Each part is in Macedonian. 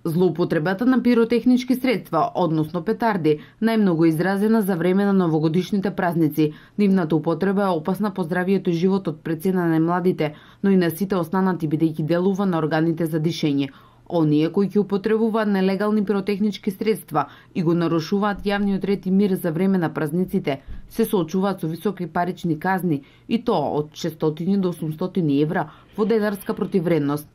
Злоупотребата на пиротехнички средства, односно петарди, најмногу изразена за време на новогодишните празници. Нивната употреба е опасна по здравието и животот пред се на најмладите, но и на сите останати бидејќи делува на органите за дишење. Оние кои ќе употребуваат нелегални пиротехнички средства и го нарушуваат јавниот ред и мир за време на празниците, се соочуваат со високи парични казни и тоа од 600 до 800 евра во денарска противвредност.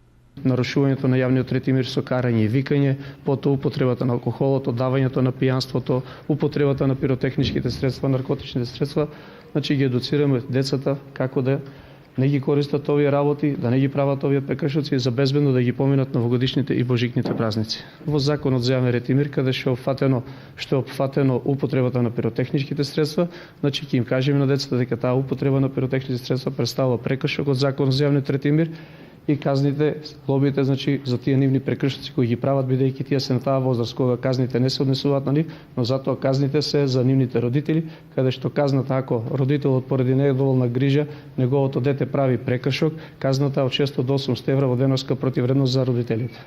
Нарушувањето на јавниот ред и мир со карање и викање, потоа употребата на алкохолот, оддавањето на пијанството, употребата на пиротехничките средства, наркотичните средства, значи ги едуцираме децата како да не ги користат овие работи, да не ги прават овие прекршоци и за безбедно да ги поминат новогодишните и божикните празници. Во Законот за јавен ред и мир, каде што е опфатено употребата на пиротехничките средства, значи ќе им кажеме на децата дека таа употреба на пиротехнички средства представува прекршок од Законот за јавен ред и мир и казните, глобите, значи за тие нивни прекршоци кои ги прават, бидејќи тие се на таа возраст кога казните не се однесуваат на нив, но затоа казните се за нивните родители, каде што казната ако родителот поради недоволна грижа неговото дете прави прекршок, казната од 600 до 800 евра во денарска противвредност за родителите.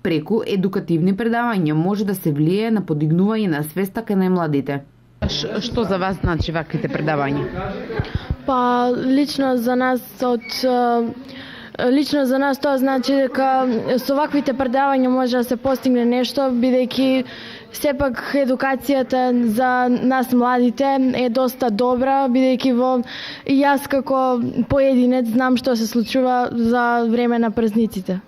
Преку едукативни предавања може да се влие на подигнување на свеста кај најмладите. Што за вас значи ваквите предавања? Па Лично за нас тоа значи дека со ваквите предавања може да се постигне нешто, бидејќи сепак едукацијата за нас младите е доста добра, бидејќи и јас како поединец знам што се случува за време на празниците.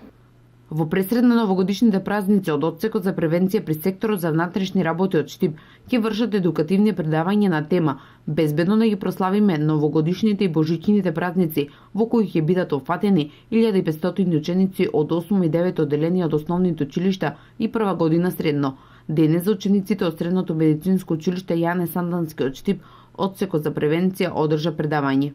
Во пресред на новогодишните празници од Одсекот за превенција при секторот за внатрешни работи од Штип ќе вршат едукативни предавања на тема безбедно да ги прославиме новогодишните и божичните празници, во кои ќе бидат опфатени 1500 ученици од 8 и 9 одделенија од основните училишта и прва година средно. Денес за учениците од средното медицинско училиште Јане Сандански од Штип Одсекот за превенција одржа предавање.